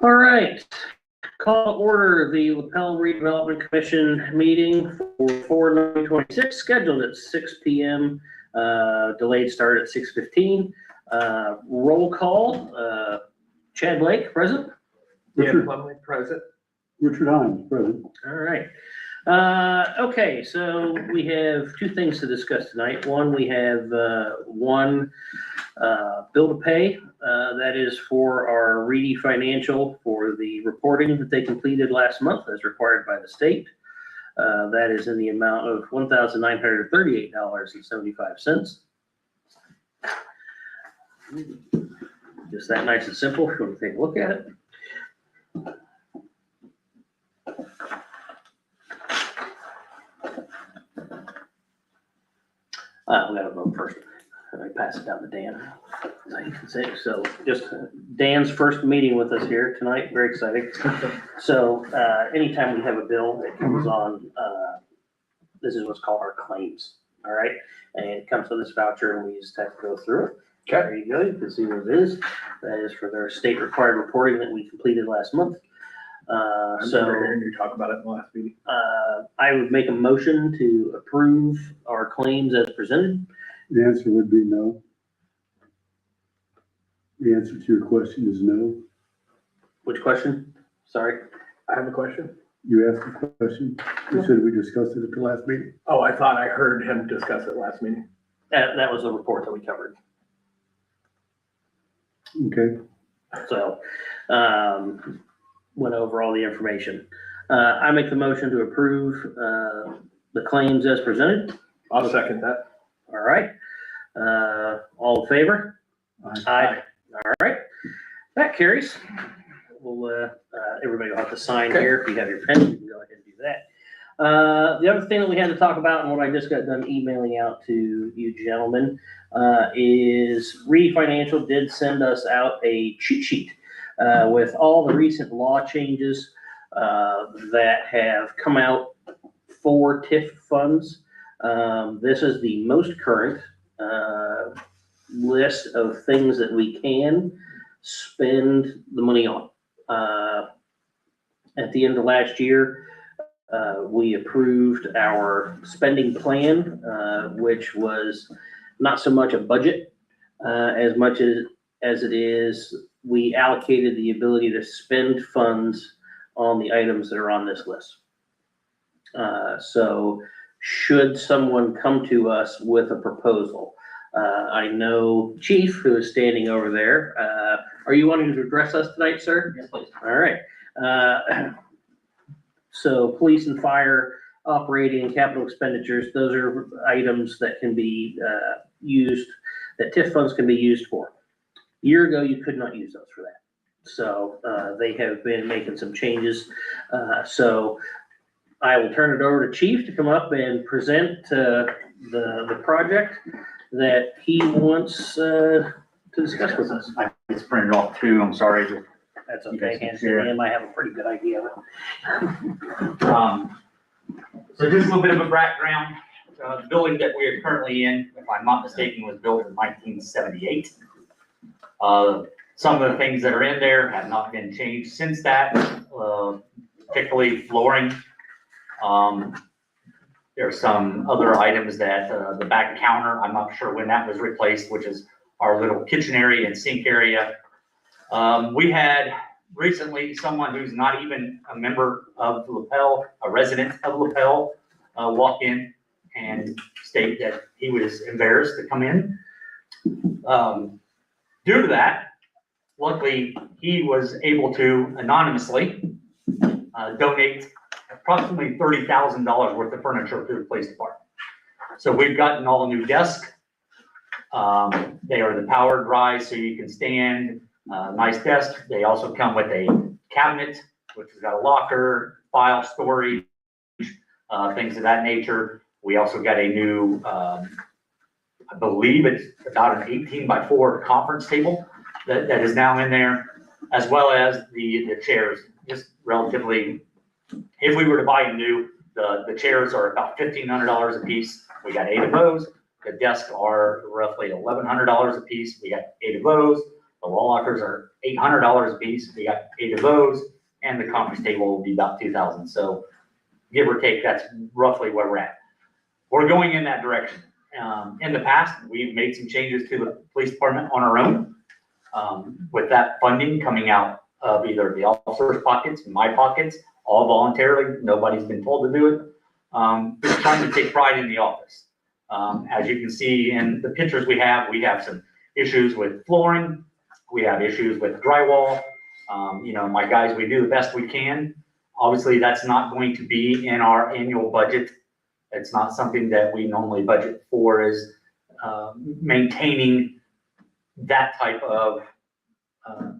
All right, call to order the Lapel Redevelopment Commission meeting for 4/9/26, scheduled at 6 p.m. Delayed start at 6:15. Roll call, Chad Blake, present. Richard Plumley, present. Richard Hines, present. All right. Okay, so we have two things to discuss tonight. One, we have one bill to pay. That is for our Reedy Financial for the reporting that they completed last month as required by the state. That is in the amount of $1,938.75. Just that nice and simple. If you want to take a look at it. We gotta vote first. I pass it down to Dan. So just Dan's first meeting with us here tonight, very exciting. So anytime we have a bill that comes on, this is what's called our claims, all right? And it comes with this voucher and we just have to go through it. Okay. There you go, you can see what it is. That is for their state required reporting that we completed last month. I remember hearing you talk about it in the last meeting. I would make a motion to approve our claims as presented. The answer would be no. The answer to your question is no. Which question? Sorry. I have a question. You asked a question. You said we discussed it at the last meeting. Oh, I thought I heard him discuss it last meeting. That was the report that we covered. Okay. So, went over all the information. I make the motion to approve the claims as presented. I'll second that. All right. All in favor? Aye. All right. That carries. We'll, everybody will have to sign here. If you have your pen, you can go ahead and do that. The other thing that we had to talk about, and what I just got done emailing out to you gentlemen, is Reedy Financial did send us out a cheat sheet with all the recent law changes that have come out for TIF funds. This is the most current list of things that we can spend the money on. At the end of last year, we approved our spending plan, which was not so much a budget as much as it is we allocated the ability to spend funds on the items that are on this list. So should someone come to us with a proposal, I know Chief, who is standing over there, are you wanting to address us tonight, sir? Yes, please. All right. So police and fire operating and capital expenditures, those are items that can be used, that TIF funds can be used for. A year ago, you could not use those for that. So they have been making some changes. So I will turn it over to Chief to come up and present the project that he wants to discuss with us. I just printed off two, I'm sorry. That's okay, hands to him, I have a pretty good idea of it. So just a little bit of a background. The building that we are currently in, if I'm not mistaken, was built in 1978. Some of the things that are in there have not been changed since that, particularly flooring. There are some other items that the back counter, I'm not sure when that was replaced, which is our little kitchen area and sink area. We had recently someone who's not even a member of Lapel, a resident of Lapel, walk in and state that he was embarrassed to come in. Due to that, luckily, he was able to anonymously donate approximately $30,000 worth of furniture to the police department. So we've gotten all new desks. They are the powered rise, so you can stand. Nice desk. They also come with a cabinet, which has got a locker, file storage, things of that nature. We also got a new, I believe it's about an 18x4 conference table that is now in there, as well as the chairs, just relatively, if we were to buy them new, the chairs are about $1,500 a piece. We got 8 of those. The desks are roughly $1,100 a piece. We got 8 of those. The wall lockers are $800 a piece. We got 8 of those, and the conference table will be about 2,000. So give or take, that's roughly where we're at. We're going in that direction. In the past, we've made some changes to the police department on our own. With that funding coming out of either the officer's pockets, my pockets, all voluntarily, nobody's been told to do it. Just trying to take pride in the office. As you can see in the pictures we have some issues with flooring. We have issues with drywall. My guys, we do the best we can. Obviously, that's not going to be in our annual budget. It's not something that we normally budget for, is maintaining that type of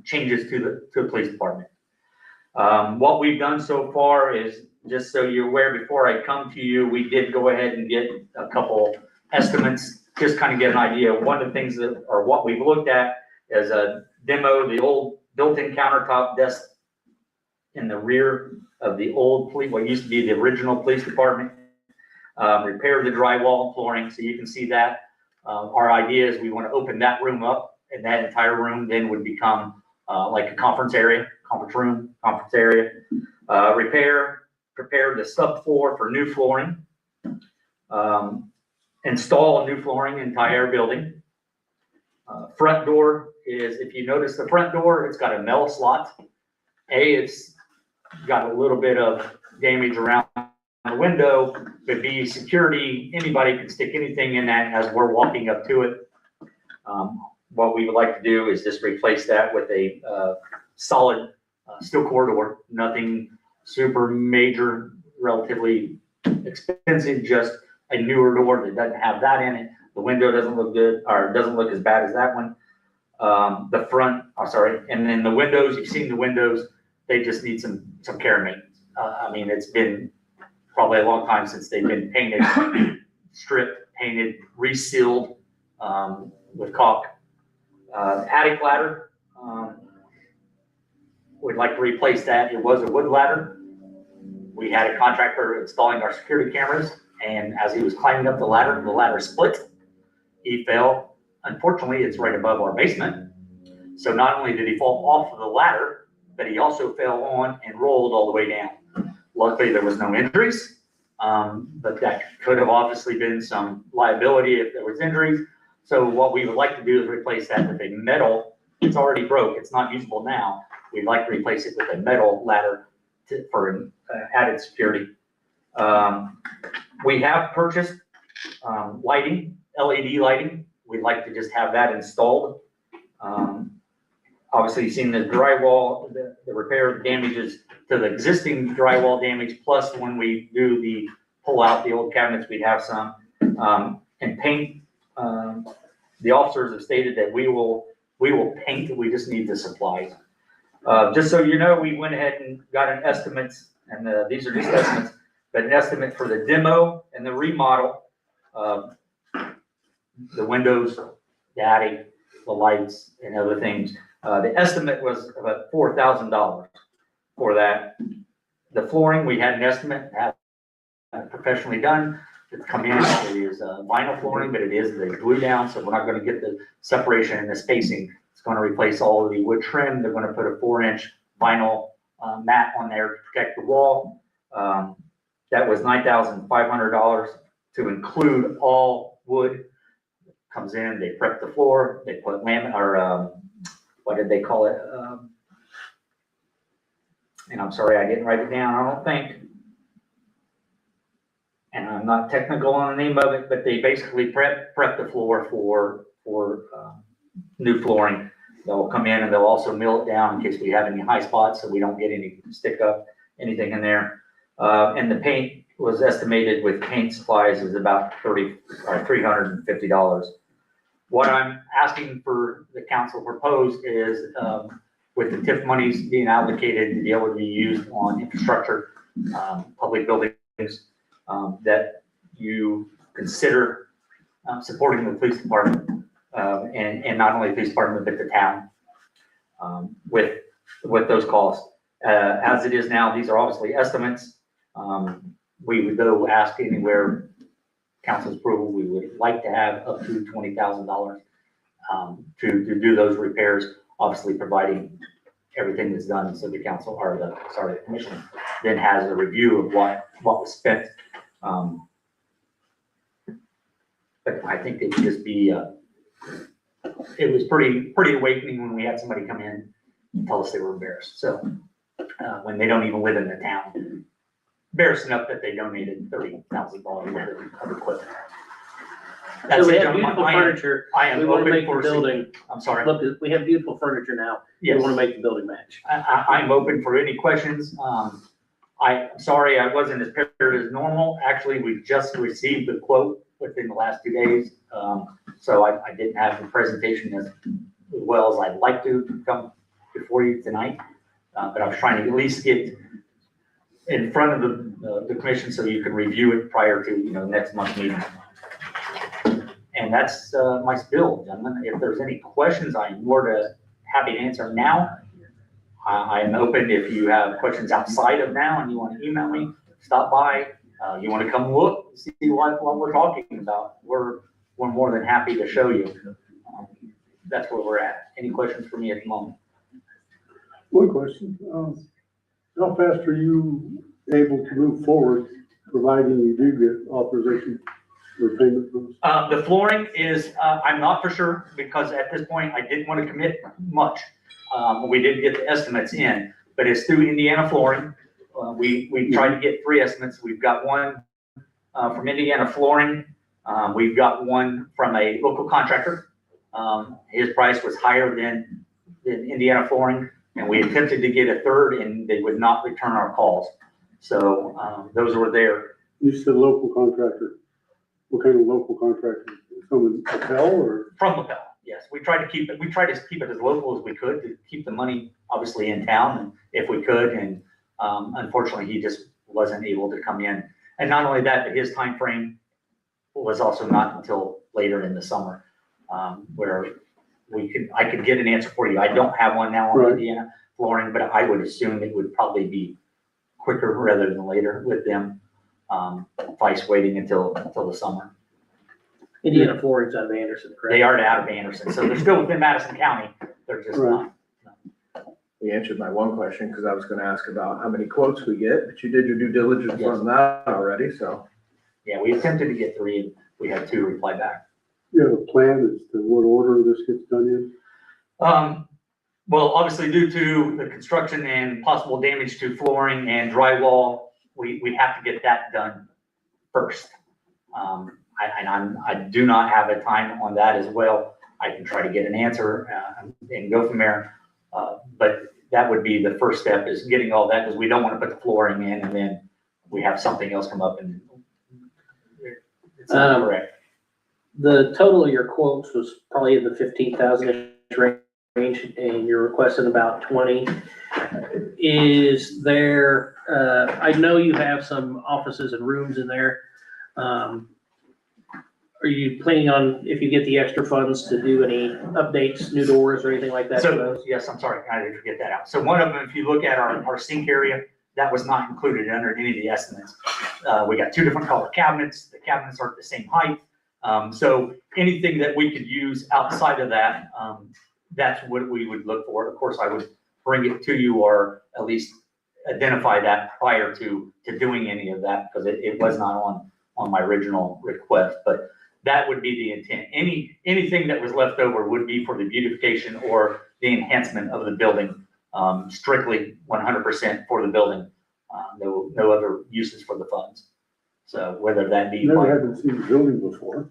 changes to the police department. What we've done so far is, just so you're aware, before I come to you, we did go ahead and get a couple estimates, just kind of get an idea. One of the things that, or what we've looked at, is a demo, the old built-in countertop desk in the rear of the old police, what used to be the original police department. Repair the drywall flooring, so you can see that. Our idea is we want to open that room up, and that entire room then would become like a conference area, conference area. Prepare the subfloor for new flooring. Install new flooring in entire building. Front door is, if you notice the front door, it's got a metal slot. It's got a little bit of damage around the window, but B, security, anybody can stick anything in that as we're walking up to it. What we would like to do is just replace that with a solid steel corridor, nothing super major, relatively expensive, just a newer door that doesn't have that in it. The window doesn't look good, or doesn't look as bad as that one. The front, and then the windows, you've seen the windows, they just need some care and maintenance. I mean, it's been probably a long time since they've been painted, stripped, painted, resealed with caulk. Attic ladder, we'd like to replace that. It was a wood ladder. We had a contractor installing our security cameras, and as he was climbing up the ladder split. He fell. Unfortunately, it's right above our basement. So not only did he fall off of the ladder, but he also fell on and rolled all the way down. Luckily, there was no injuries, but that could have obviously been some liability if there was injuries. So what we would like to do is replace that with a metal. It's already broke. It's not usable now. We'd like to replace it with a metal ladder for added security. We have purchased lighting, LED lighting. We'd like to just have that installed. Obviously, you've seen the drywall, the repair damages to the existing drywall damage, plus when we do the pull out the old cabinets, we'd have some. And paint, the officers have stated that we will paint, we just need the supplies. Just so you know, we went ahead and got an estimate, and these are just estimates, but an estimate for the demo and the remodel, the windows, the attic, the lights, and other things. The estimate was about $4,000 for that. The flooring, we had an estimate, have professionally done. It's come in, it is vinyl flooring, but it is the glue down, so we're not gonna get the separation and the spacing. It's gonna replace all of the wood trim. They're gonna put a 4-inch vinyl mat on there to protect the wall. That was $9,500 to include all wood. Comes in, they prep the floor, they put laminate, or what did they call it? And I'm sorry, I didn't write it down, I don't think. And I'm not technical on the name of it, but they basically prep the floor for new flooring. They'll come in and they'll also mill it down in case we have any high spots, so we don't get any stick up, anything in there. And the paint was estimated with paint supplies is about $350. What I'm asking for the council proposed is, with the TIF monies being allocated to be able to be used on infrastructure, public buildings, that you consider supporting the police department, and not only the police department, but the town, with those costs. As it is now, these are obviously estimates. We would go ask anywhere, council's approval, we would like to have up to $20,000 to do those repairs. obviously providing everything that's done, so the council, or the commission then has a review of what was spent. But I think it would just be, it was pretty awakening when we had somebody come in and tell us they were embarrassed. So, when they don't even live in the town, embarrassed enough that they donated $30,000 worth of equipment. So That's we it, have gentlemen. beautiful furniture. I am We want to open make the for, building, I'm sorry. look, we have beautiful furniture now. We Yes. want to make the building match. I'm open for any questions. I'm sorry I wasn't as prepared as normal. Actually, we just received the quote within the last 2 days. So I didn't have the presentation as well as I'd like to come before you tonight. But I was trying to at least get in front of the commission so you can review it prior to, next month's meeting. And that's my spiel, gentlemen. If there's any questions, I'm more happy to answer now. I am open if you have questions outside of now and you want to email me, stop by. You want to come look, see what we're talking about. We're more than happy to show you. That's where we're at. Any questions for me at the moment? One question, how fast are you able to move forward, providing you do get authorization for payment for this? The flooring is, I'm not for sure, because at this point, I didn't want to commit much. We did get the estimates in, but it's through Indiana Flooring. We tried to get 3 estimates. We've got one from Indiana Flooring. We've got one from a local contractor. His price was higher than Indiana Flooring, and we attempted to get a third, and they would not return our calls. So those were there. You said local contractor. What kind of local contractor? Someone, Lapel or? From Lapel, yes. We tried to keep it as local as we could to keep the money obviously in town, and if we could. And unfortunately, he just wasn't able to come in. And not only that, but his time frame was also not until later in the summer, where I could get an answer for you. I don't have one now on Right. Indiana Flooring, but I would assume it would probably be quicker rather than later with them. Vice waiting until the summer. Indiana Flooring's out of Anderson, correct? They are out of Anderson, so they're still within Madison County. They're just Right. not. You answered my one question, because I was gonna ask about how many quotes we get, but you did your due diligence Yes. on that already, so. Yeah, we attempted to get 3, and we had 2 reply back. You have a plan as to what order this gets done in? Well, obviously due to the construction and possible damage to flooring and drywall, we have to get that done first. I do not have a time on that as well. I can try to get an answer and go from there. But that would be the first step, is getting all that, because we don't want to put the flooring in and then we have something else come up and it's not correct. The total of your quotes was probably in the 15,000 range, and you're requesting about 20. Is there, I know you have some offices and rooms in there. Are you planning on, if you get the extra funds, to do any updates, new doors or anything like that? So, yes, I'm sorry, I did forget that out. So one of them, if you look at our sink area, that was not included under any of the estimates. We got 2 different color cabinets. The cabinets aren't the same height. So anything that we could use outside of that, that's what we would look for. Of course, I would bring it to you, or at least identify that prior to doing any of that, because it was not on my original request. But that would be the intent. Anything that was left over would be for the beautification or the enhancement of the building, strictly 100% for the building. No other uses for the funds. So whether that be, Never haven't seen the building before.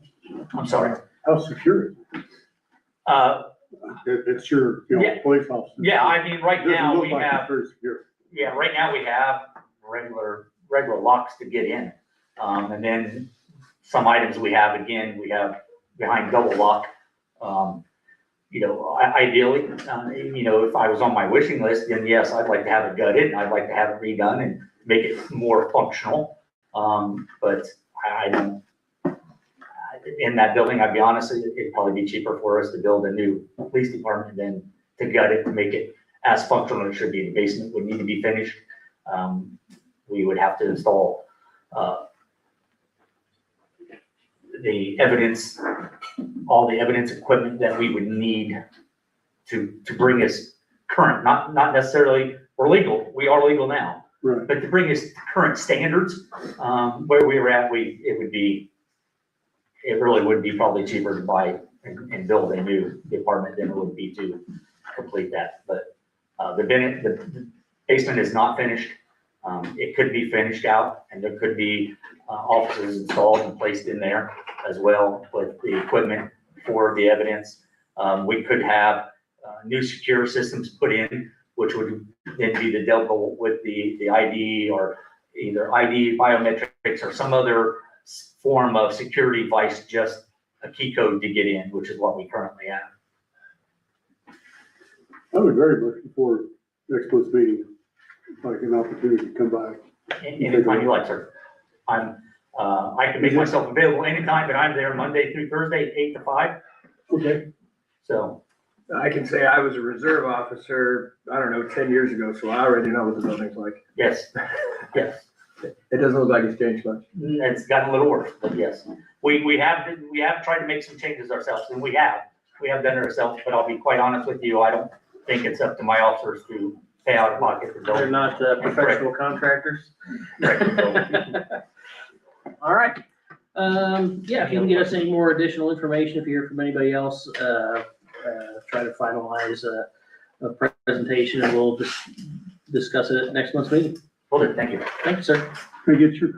I'm sorry. How secure is it? It's your, Yeah. police officer. Yeah, I mean, right Doesn't now look we like it's have, very secure. yeah, right now we have regular locks to get in. And then some items we have behind double lock. Ideally, if I was on my wishing list, then yes, I'd like to have it gutted, and I'd like to have it redone and make it more functional. But I don't, in that building, I'd be honest, it'd probably be cheaper for us to build a new police department than to gut it to make it as functional as it should be. The basement would need to be finished. We would have to install, all the evidence equipment that we would need to bring us current, not necessarily, we're legal, we are legal now, Right. but to bring us to current standards, where we were at, it really would be probably cheaper to buy and build a new apartment than it would be to complete that. But the basement is not finished. It could be finished out, and there could be offices installed and placed in there as well with the equipment for the evidence. We could have new secure systems put in, which would then be the Delta with the ID, or either ID biometrics or some other form of security device, just a key code to get in, which is what we currently have. I would very much before next month's meeting, like an opportunity to come by. Anytime you like, sir. I can make myself available anytime, but I'm there Monday through Thursday, 8 to 5. Okay. So, I can say I was a reserve officer, I don't know, 10 years ago, so I already know what the building's like. yes, yes. It doesn't look like it's changed much. It's gotten a little worse, but yes. We have tried to make some changes ourselves, and we have done it ourselves, but I'll be quite honest with you, I don't think it's up to my officers to pay out of pocket for They're building. not professional contractors. All right. Yeah, if you can get us any more additional information, if you hear from anybody else, try to finalize a presentation, and we'll just discuss it at next month's meeting. Well, then, thank you. Thank you, sir. Can I get your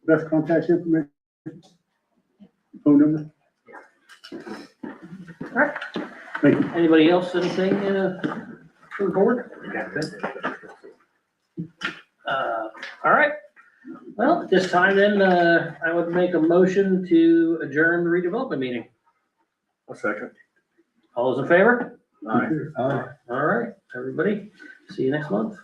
best contact information? Phone number? All right. Thank you. Anybody else, anything, for the board? All right. Well, at this time then, I would make a motion to adjourn the redevelopment meeting. A second. All those in favor? Aye. Aye. All right, everybody. See you next month.